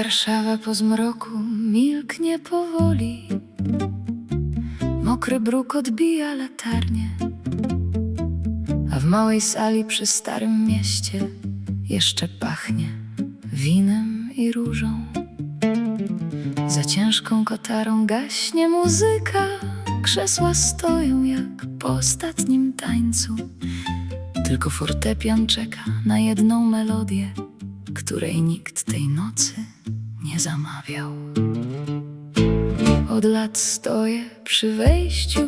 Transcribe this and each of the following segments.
Warszawa po zmroku milknie powoli. Mokry bruk odbija latarnię, a w małej sali przy Starym Mieście jeszcze pachnie winem i różą. Za ciężką kotarą gaśnie muzyka, krzesła stoją jak po ostatnim tańcu. Tylko fortepian czeka na jedną melodię, której nikt tej nocy nie zamawiał. Od lat stoję przy wejściu,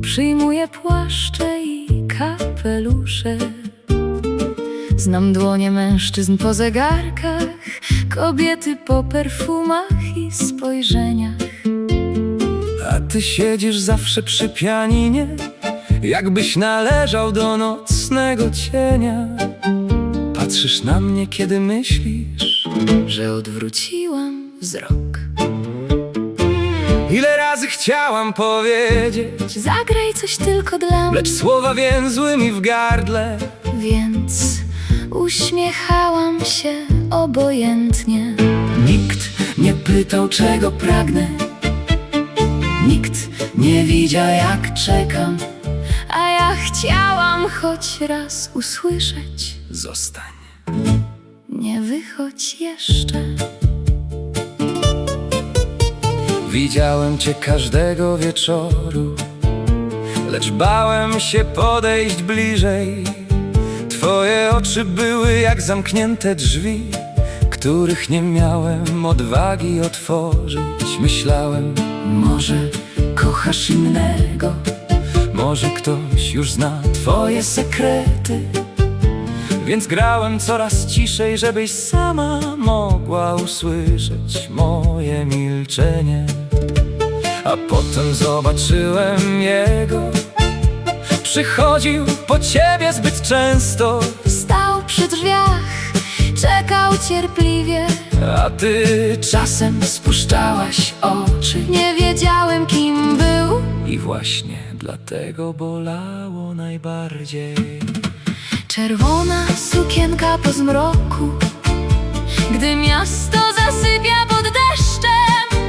przyjmuję płaszcze i kapelusze. Znam dłonie mężczyzn po zegarkach, kobiety po perfumach i spojrzeniach. A ty siedzisz zawsze przy pianinie, jakbyś należał do nocnego cienia. Patrzysz na mnie, kiedy myślisz, że odwróciłam wzrok. ile razy chciałam powiedzieć, Zagraj coś tylko dla mnie, lecz słowa więzły mi w gardle. więc uśmiechałam się obojętnie. Nikt nie pytał, czego pragnę, Nikt nie widział, jak czekam, a ja chciałam choć raz usłyszeć: zostań. nie wychodź jeszcze. Widziałem cię każdego wieczoru, lecz bałem się podejść bliżej. Twoje oczy były jak zamknięte drzwi, których nie miałem odwagi otworzyć. Myślałem, może kochasz innego, może ktoś już zna twoje sekrety. Więc grałem coraz ciszej, żebyś sama mogła usłyszeć moje milczenie. A potem zobaczyłem jego, przychodził po ciebie zbyt często. Stał przy drzwiach, czekał cierpliwie, A ty czasem spuszczałaś oczy. nie wiedziałem, kim był. I właśnie dlatego bolało najbardziej. Czerwona sukienka po zmroku, gdy miasto zasypia pod deszczem.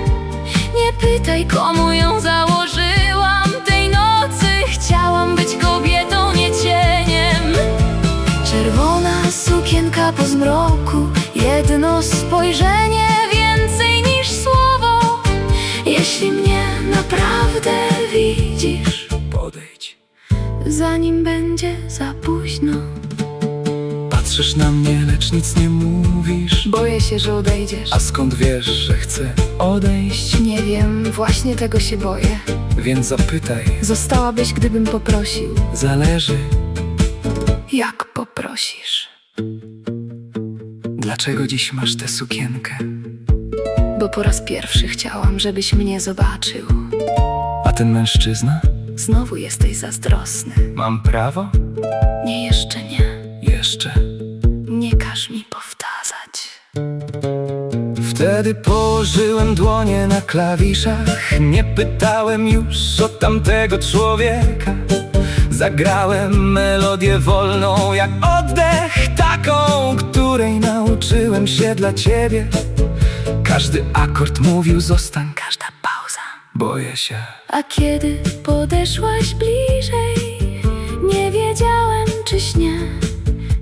Nie pytaj, komu ją założyłam. Tej nocy chciałam być kobietą, nie cieniem. Czerwona sukienka po zmroku, jedno spojrzenie więcej niż słowo. Jeśli mnie naprawdę widzisz, Podejdź. zanim będzie za późno. Patrzysz na mnie, lecz nic nie mówisz. Boję się, że odejdziesz. A skąd wiesz, że chcę odejść? Nie wiem, właśnie tego się boję. Więc zapytaj, Zostałabyś, gdybym poprosił. zależy. Jak poprosisz? Dlaczego dziś masz tę sukienkę? Bo po raz pierwszy chciałam, żebyś mnie zobaczył. A ten mężczyzna? Znowu jesteś zazdrosny. Mam prawo? Nie, jeszcze nie. Jeszcze. Nie każ mi powtarzać. Wtedy położyłem dłonie na klawiszach. Nie pytałem już o tamtego człowieka. Zagrałem melodię wolną jak oddech, taką, której nauczyłem się dla ciebie. Każdy akord mówił zostań, Każda pauza. boję się. A kiedy podeszłaś bliżej, nie wiedziałem, czy śnię,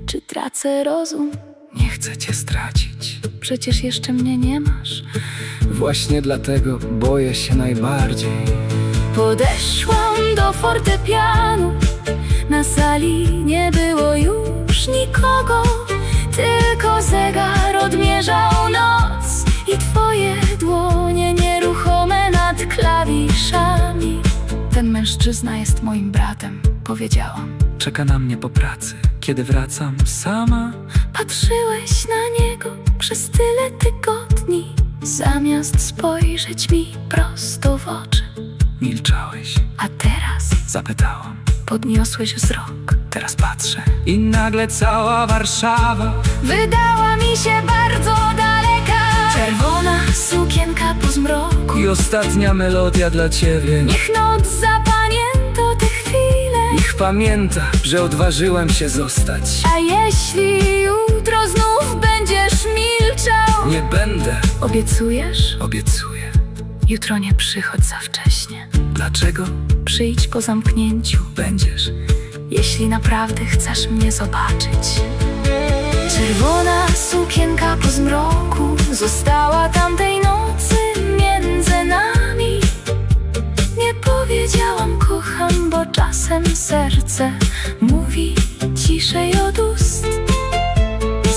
czy tracę rozum. Nie chcę cię stracić. Przecież jeszcze mnie nie masz. Właśnie dlatego boję się najbardziej. Podeszłam do fortepianu, na sali nie było już nikogo. Tylko zegar odmierzał noc i twoje dłonie nieruchome nad klawiszami. Ten mężczyzna jest moim bratem, powiedziałam. Czeka na mnie po pracy, kiedy wracam sama. Patrzyłeś na niego przez tyle tygodni, zamiast spojrzeć mi prosto w oczy. Milczałeś, A teraz zapytałam. podniosłeś wzrok. Teraz patrzę i nagle cała Warszawa Wydała mi się bardzo daleka. Czerwona sukienka po zmroku, i ostatnia melodia dla ciebie. niech noc zapamięta te chwile. Niech pamięta, że odważyłem się zostać. A jeśli jutro znów będzie będziesz milczał. Nie będę, Obiecujesz? obiecuję. Jutro nie przychodź za wcześnie. Dlaczego Przyjdź po zamknięciu, będziesz? jeśli naprawdę chcesz mnie zobaczyć. Czerwona sukienka po zmroku została tamtej nocy między nami. Nie powiedziałam kocham, bo czasem serce mówi ciszej od ust.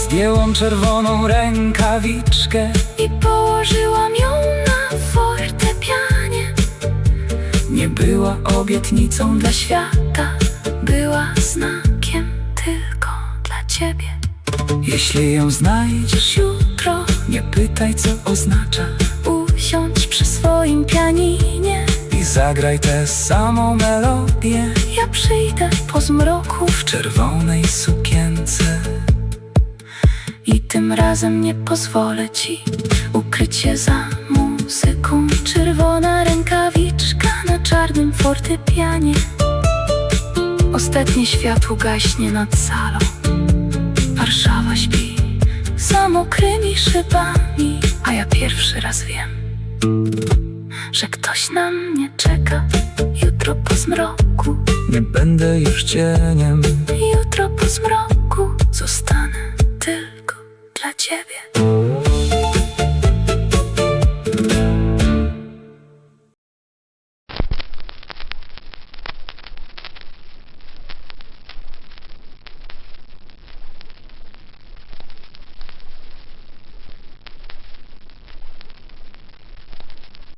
Zdjęłam czerwoną rękawiczkę I położyłam ją na fortepianie. nie była Obietnicą dla świata, była znakiem tylko dla ciebie. Jeśli ją znajdziesz, Jutro nie pytaj co oznacza usiądź przy swoim pianinie. i zagraj tę samą melodię Ja przyjdę po zmroku w czerwonej sukience. i tym razem nie pozwolę ci ukryć się za muzyką. Czerwona rękawiczka na czarnym fortepianie. Ostatnie światło gaśnie nad salą. Warszawa śpi za mokrymi szybami, a ja pierwszy raz wiem, że ktoś na mnie czeka. Jutro po zmroku, Nie będę już cieniem, jutro po zmroku zostanę tylko dla ciebie.